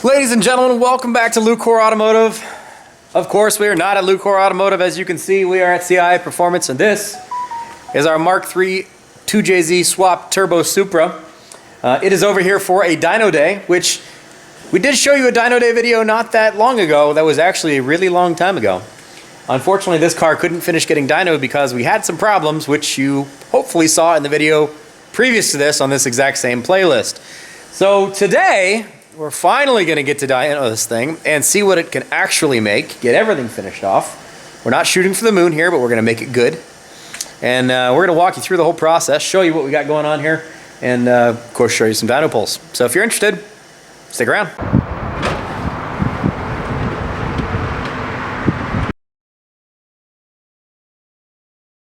Ladies and gentlemen, welcome back to Lucore Automotive. Of course, we are not at Lucore Automotive. As you can see, we are at MKIII Performance, and this is our Mark III 2JZ swap turbo Supra. It is over here for a dyno day, which we did show you a dyno day video not that long ago. That was actually a really long time ago. Unfortunately, this car couldn't finish getting dyno because we had some problems, which you hopefully saw in the video previous to this on this exact same playlist. So today, we're finally going to get to dyno this thing and see what it can actually make, get everything finished off. We're not shooting for the moon here, but we're going to make it good. And we're going to walk you through the whole process, show you what we got going on here, and of course show you some dyno pulls. So if you're interested, stick around.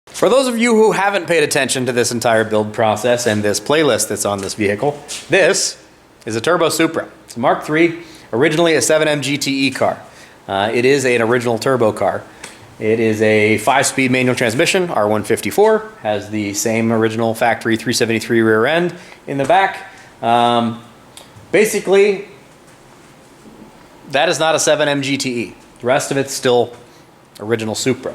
For those of you who haven't paid attention to this entire build process and this playlist that's on this vehicle, this is a turbo Supra. It's a Mark III, originally a 7M GTE car. It is an original turbo car. It is a 5-speed manual transmission, R154, has the same original factory 373 rear end in the back. Basically, that is not a 7M GTE. The rest of it's still original Supra.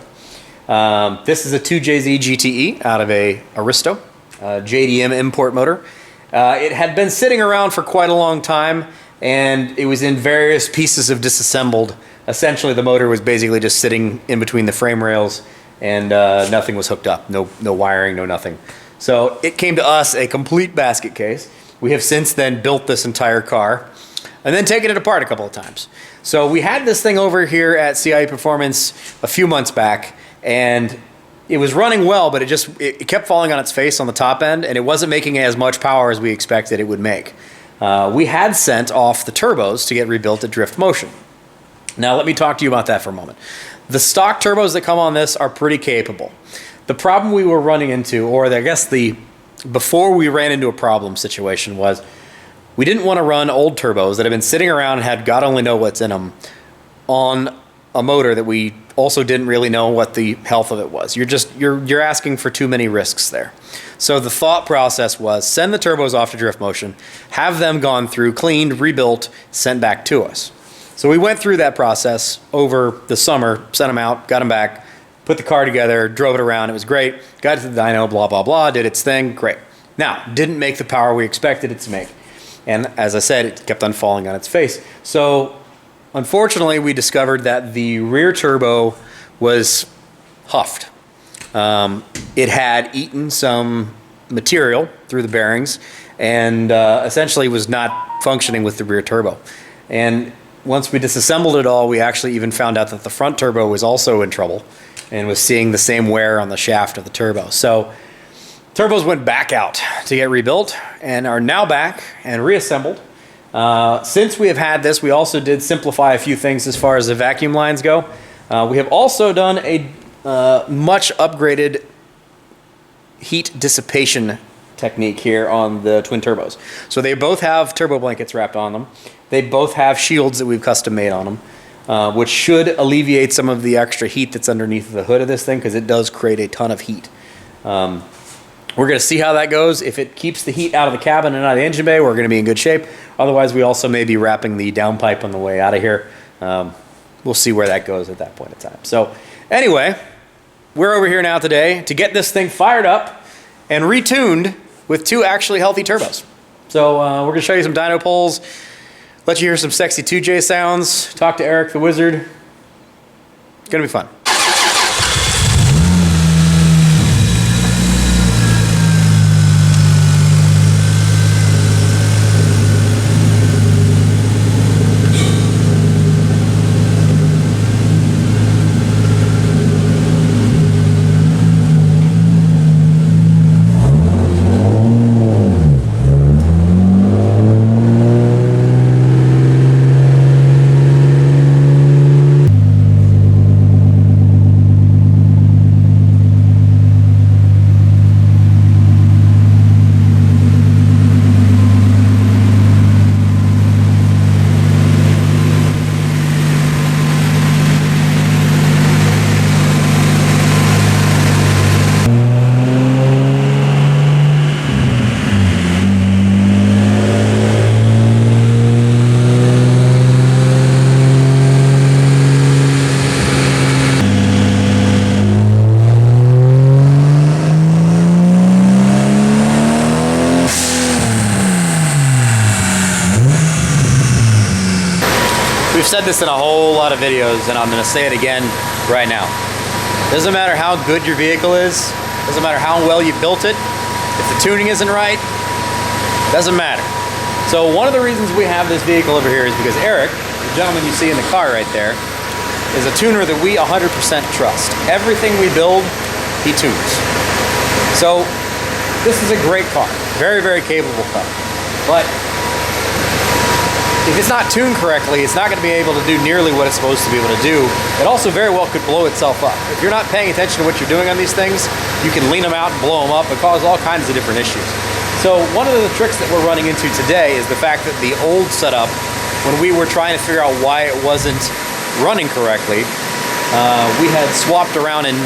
This is a 2JZ GTE out of a Aristo, JDM import motor. It had been sitting around for quite a long time, and it was in various pieces of disassembled. Essentially, the motor was basically just sitting in between the frame rails, and nothing was hooked up. No wiring, no nothing. So it came to us a complete basket case. We have since then built this entire car and then taken it apart a couple of times. So we had this thing over here at MKIII Performance a few months back, and it was running well, but it kept falling on its face on the top end, and it wasn't making as much power as we expected it would make. We had sent off the turbos to get rebuilt at Driftmotion. Now let me talk to you about that for a moment. The stock turbos that come on this are pretty capable. The problem we were running into, or I guess before we ran into a problem situation, was we didn't want to run old turbos that have been sitting around and had God only know what's in them on a motor that we also didn't really know what the health of it was. You're asking for too many risks there. So the thought process was send the turbos off to Driftmotion, have them gone through, cleaned, rebuilt, sent back to us. So we went through that process over the summer, sent them out, got them back, put the car together, drove it around. It was great. Got to the dyno, blah, blah, blah, did its thing. Great. Now, didn't make the power we expected it to make. And as I said, it kept on falling on its face. So unfortunately, we discovered that the rear turbo was huffed. It had eaten some material through the bearings and essentially was not functioning with the rear turbo. And once we disassembled it all, we actually even found out that the front turbo was also in trouble and was seeing the same wear on the shaft of the turbo. So turbos went back out to get rebuilt and are now back and reassembled. Since we have had this, we also did simplify a few things as far as the vacuum lines go. We have also done a much upgraded heat dissipation technique here on the twin turbos. So they both have turbo blankets wrapped on them. They both have shields that we've custom made on them, which should alleviate some of the extra heat that's underneath the hood of this thing, because it does create a ton of heat. We're going to see how that goes. If it keeps the heat out of the cabin and out of the engine bay, we're going to be in good shape. Otherwise, we also may be wrapping the downpipe on the way out of here. We'll see where that goes at that point in time. So anyway, we're over here now today to get this thing fired up and retuned with two actually healthy turbos. So we're going to show you some dyno pulls, let you hear some sexy 2J sounds, talk to Eric the Wizard. It's going to be fun. We've said this in a whole lot of videos, and I'm going to say it again right now. Doesn't matter how good your vehicle is, doesn't matter how well you built it, if the tuning isn't right, doesn't matter. So one of the reasons we have this vehicle over here is because Eric, the gentleman you see in the car right there, is a tuner that we 100% trust. Everything we build, he tunes. So this is a great car, very, very capable car. But if it's not tuned correctly, it's not going to be able to do nearly what it's supposed to be able to do. It also very well could blow itself up. If you're not paying attention to what you're doing on these things, you can lean them out and blow them up and cause all kinds of different issues. So one of the tricks that we're running into today is the fact that the old setup, when we were trying to figure out why it wasn't running correctly, we had swapped around and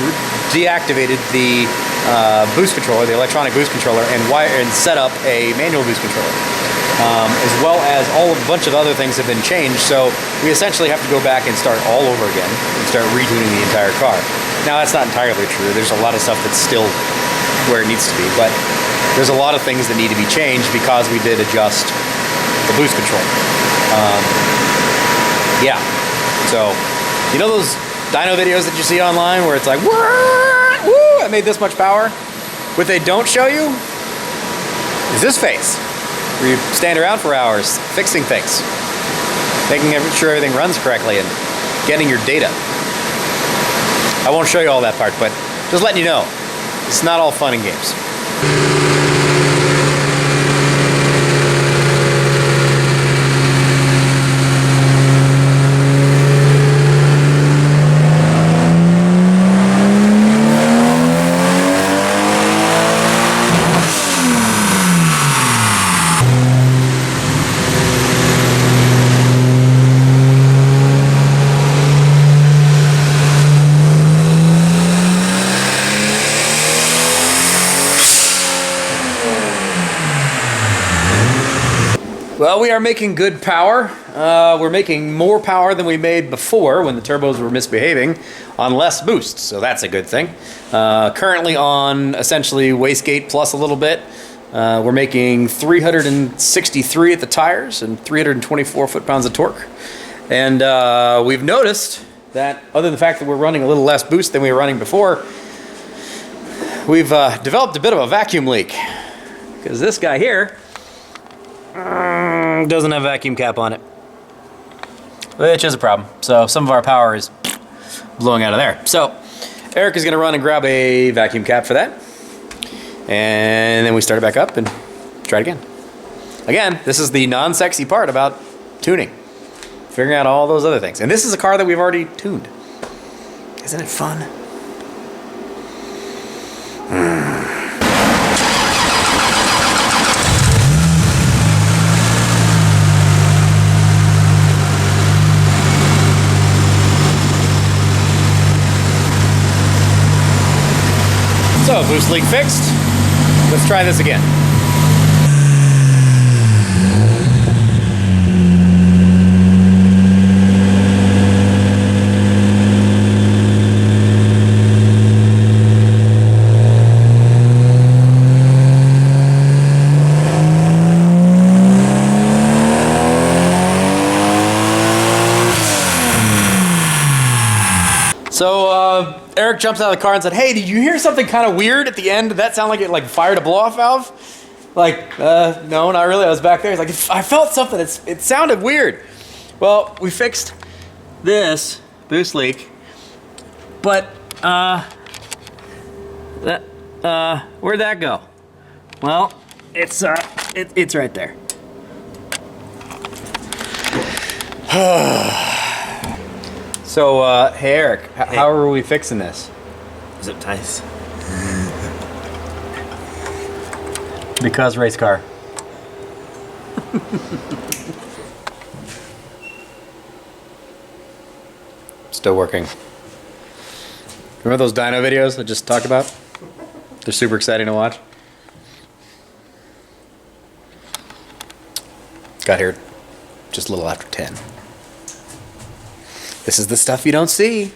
deactivated the boost controller, the electronic boost controller, and set up a manual boost controller. As well as a bunch of other things have been changed, so we essentially have to go back and start all over again and start retuning the entire car. Now that's not entirely true. There's a lot of stuff that's still where it needs to be, but there's a lot of things that need to be changed because we did adjust the boost control. Yeah, so you know those dyno videos that you see online where it's like, woo, I made this much power? What they don't show you is this face. Where you stand around for hours fixing things, making sure everything runs correctly and getting your data. I won't show you all that part, but just letting you know, it's not all fun and games. Well, we are making good power. We're making more power than we made before when the turbos were misbehaving on less boost, so that's a good thing. Currently on essentially wastegate plus a little bit. We're making 363 at the tires and 324 foot-pounds of torque. And we've noticed that other than the fact that we're running a little less boost than we were running before, we've developed a bit of a vacuum leak. Because this guy here doesn't have a vacuum cap on it, which is a problem. So some of our power is blowing out of there. So Eric is going to run and grab a vacuum cap for that, and then we start it back up and try it again. Again, this is the non-sexy part about tuning, figuring out all those other things. And this is a car that we've already tuned. Isn't it fun? So, boost leak fixed. Let's try this again. So, Eric jumps out of the car and said, "Hey, did you hear something kind of weird at the end? Did that sound like it fired a blow-off valve?" Like, no, not really. I was back there. He's like, "I felt something. It sounded weird." Well, we fixed this boost leak, but where'd that go? Well, it's right there. So, hey Eric, how are we fixing this? Zip ties. Because race car. Still working. Remember those dyno videos I just talked about? They're super exciting to watch. Got here just a little after 10. This is the stuff you don't see.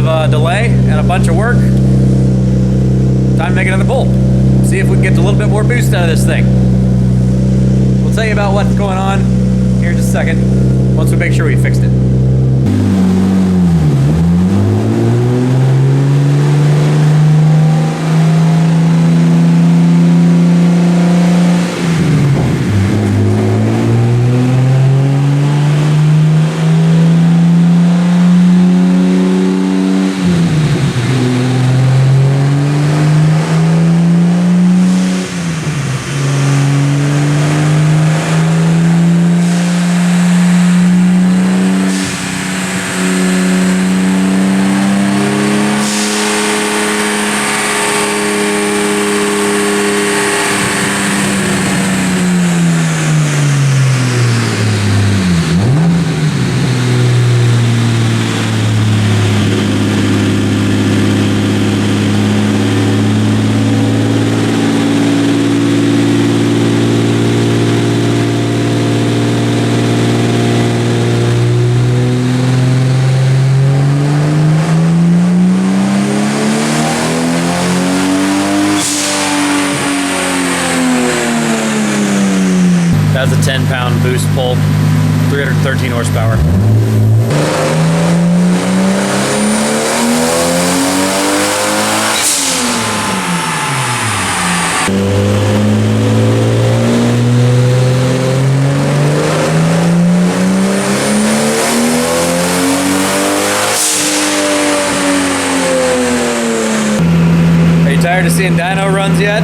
of delay and a bunch of work. Time to make another pull. See if we can get a little bit more boost out of this thing. We'll tell you about what's going on here in just a second, once we make sure we fixed it. That's a 10-pound boost pull, 313 horsepower. Are you tired of seeing dyno runs yet?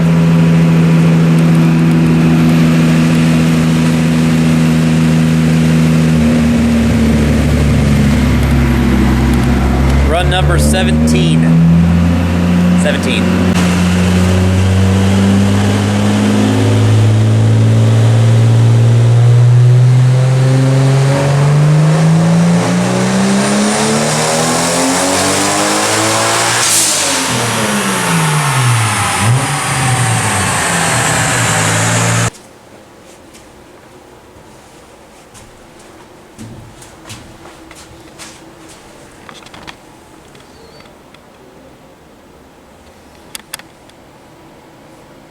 Run number 17. 17.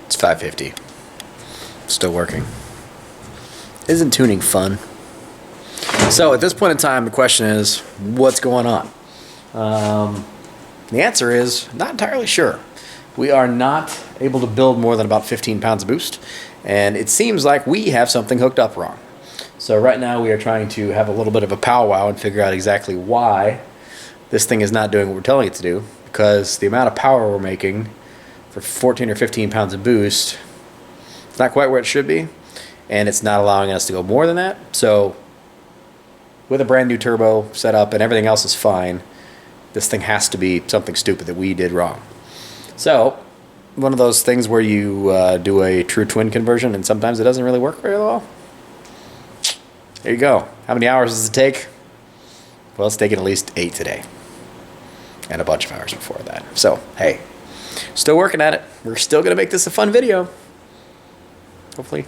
It's 550. Still working. Isn't tuning fun? So at this point in time, the question is, what's going on? The answer is, not entirely sure. We are not able to build more than about 15 pounds of boost, and it seems like we have something hooked up wrong. So right now we are trying to have a little bit of a powwow and figure out exactly why this thing is not doing what we're telling it to do, because the amount of power we're making for 14 or 15 pounds of boost, it's not quite where it should be, and it's not allowing us to go more than that. So with a brand new turbo set up and everything else is fine, this thing has to be something stupid that we did wrong. So one of those things where you do a true twin conversion and sometimes it doesn't really work very well. There you go. How many hours does it take? Well, it's taken at least 8 today and a bunch of hours before that. So hey, still working at it. We're still gonna make this a fun video, hopefully.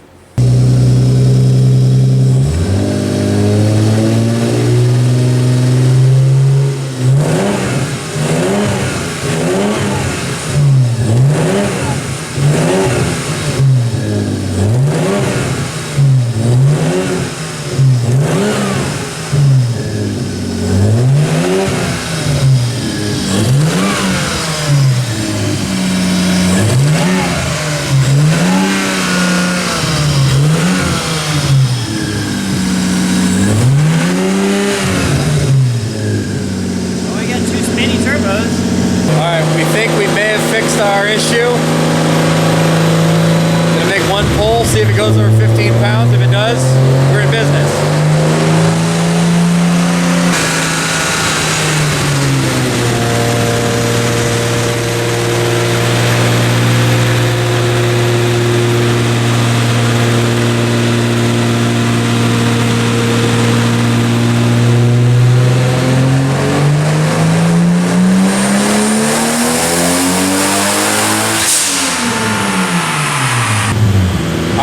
Our issue. Gonna make one pull, see if it goes over 15 pounds. If it does, we're in business.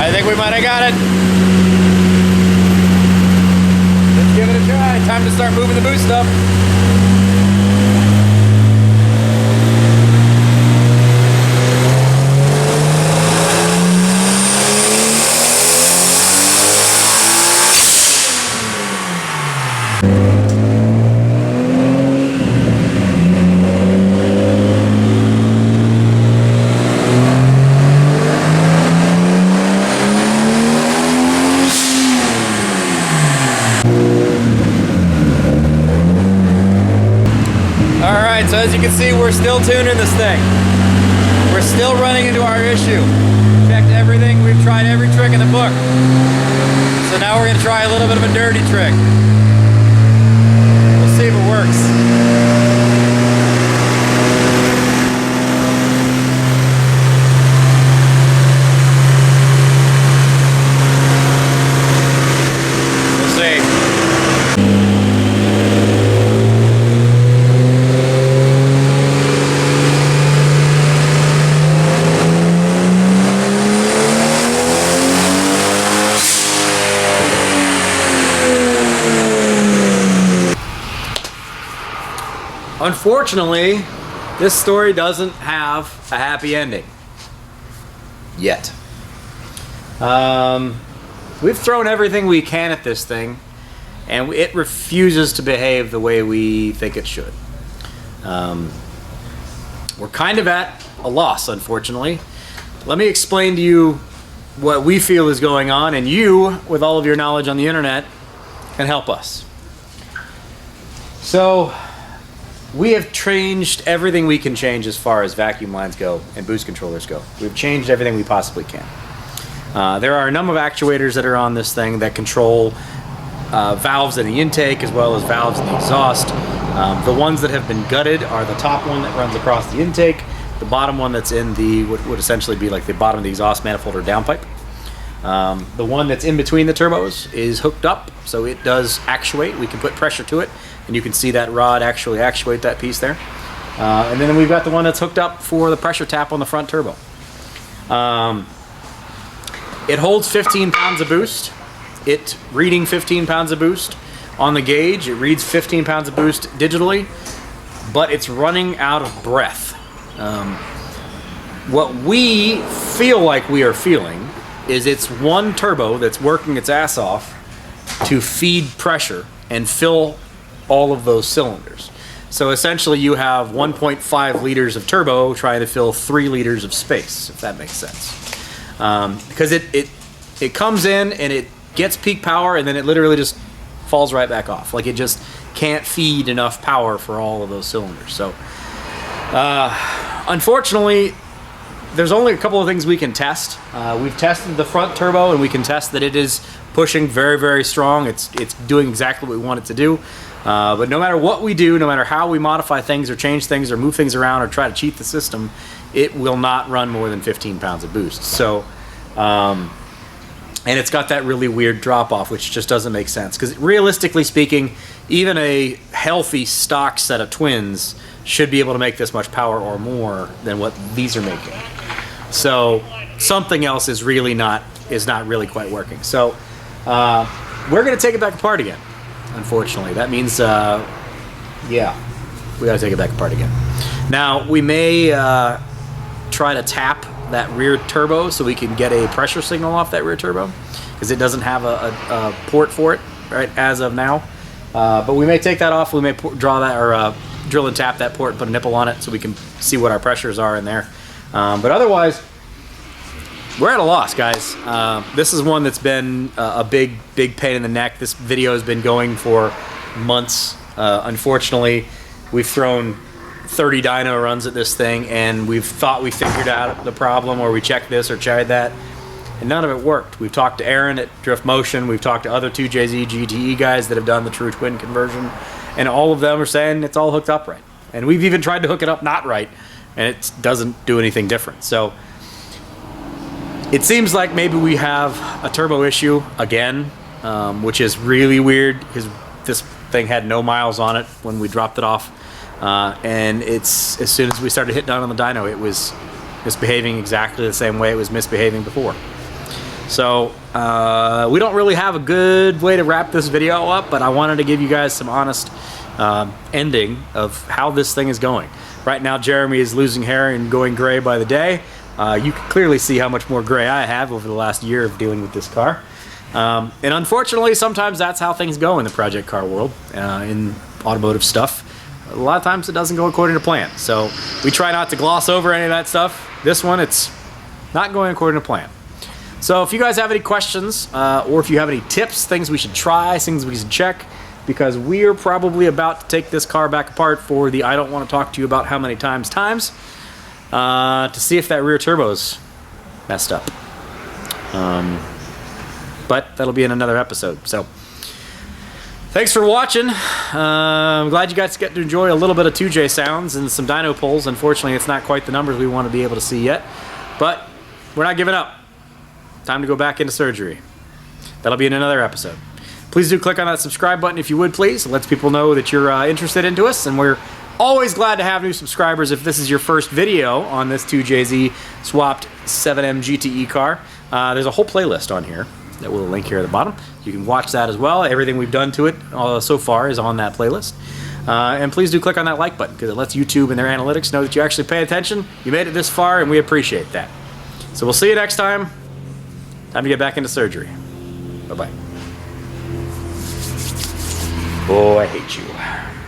I think we might have got it. Let's give it a try. Time to start moving the boost up. So as you can see, we're still tuning this thing. We're still running into our issue. Checked everything, we've tried every trick in the book. So now we're gonna try a little bit of a dirty trick. We'll see if it works. Unfortunately, this story doesn't have a happy ending. Yet. We've thrown everything we can at this thing, and it refuses to behave the way we think it should. We're kind of at a loss, unfortunately. Let me explain to you what we feel is going on, and you, with all of your knowledge on the internet, can help us. So, we have changed everything we can change as far as vacuum lines go and boost controllers go. We've changed everything we possibly can. There are a number of actuators that are on this thing that control valves in the intake as well as valves in the exhaust. The ones that have been gutted are the top one that runs across the intake, the bottom one that's in the what would essentially be like the bottom of the exhaust manifold or downpipe. The one that's in between the turbos is hooked up, so it does actuate. We can put pressure to it, and you can see that rod actually actuate that piece there. And then we've got the one that's hooked up for the pressure tap on the front turbo. It holds 15 pounds of boost. It's reading 15 pounds of boost on the gauge. It reads 15 pounds of boost digitally, but it's running out of breath. What we feel like we are feeling is it's one turbo that's working its ass off to feed pressure and fill all of those cylinders. So essentially you have 1.5 liters of turbo trying to fill 3 liters of space, if that makes sense. Because it comes in and it gets peak power and then it literally just falls right back off. Like it just can't feed enough power for all of those cylinders. So unfortunately, there's only a couple of things we can test. We've tested the front turbo and we can test that it is pushing very, very strong. It's doing exactly what we want it to do. But no matter what we do, no matter how we modify things or change things or move things around or try to cheat the system, it will not run more than 15 pounds of boost. So, and it's got that really weird drop off, which just doesn't make sense. Because realistically speaking, even a healthy stock set of twins should be able to make this much power or more than what these are making. So something else is really not really quite working. So we're gonna take it back apart again. Unfortunately, that means yeah, we gotta take it back apart again. Now we may try to tap that rear turbo so we can get a pressure signal off that rear turbo, because it doesn't have a port for it right as of now. But we may take that off. We may draw that or drill and tap that port and put a nipple on it so we can see what our pressures are in there. But otherwise, we're at a loss, guys. This is one that's been a big pain in the neck. This video has been going for months. Unfortunately, we've thrown 30 dyno runs at this thing, and we've thought we figured out the problem, or we checked this or tried that, and none of it worked. We've talked to Aaron at Driftmotion. We've talked to other 2JZ GTE guys that have done the true twin conversion, and all of them are saying it's all hooked up right. And we've even tried to hook it up not right, and it doesn't do anything different. So it seems like maybe we have a turbo issue again, which is really weird because this thing had no miles on it when we dropped it off. And it's as soon as we started hitting down on the dyno, it was misbehaving exactly the same way it was misbehaving before. So we don't really have a good way to wrap this video up, but I wanted to give you guys some honest ending of how this thing is going. Right now, Jeremy is losing hair and going gray by the day. You can clearly see how much more gray I have over the last year of dealing with this car. And unfortunately, sometimes that's how things go in the project car world, in automotive stuff. A lot of times it doesn't go according to plan. So we try not to gloss over any of that stuff. This one, it's not going according to plan. So if you guys have any questions, or if you have any tips, things we should try, things we should check, because we are probably about to take this car back apart for the I don't want to talk to you about how many times to see if that rear turbo's messed up. But that'll be in another episode. So thanks for watching. I'm glad you guys get to enjoy a little bit of 2J sounds and some dyno pulls. Unfortunately, it's not quite the numbers we want to be able to see yet, but we're not giving up. Time to go back into surgery. That'll be in another episode. Please do click on that subscribe button if you would, please. It lets people know that you're interested into us, and we're always glad to have new subscribers. If this is your first video on this 2JZ swapped 7M GTE car, there's a whole playlist on here that we'll link here at the bottom. You can watch that as well. Everything we've done to it so far is on that playlist. And please do click on that like button, because it lets YouTube and their analytics know that you actually pay attention. You made it this far, and we appreciate that. So we'll see you next time. Time to get back into surgery. Bye-bye. Oh, I hate you.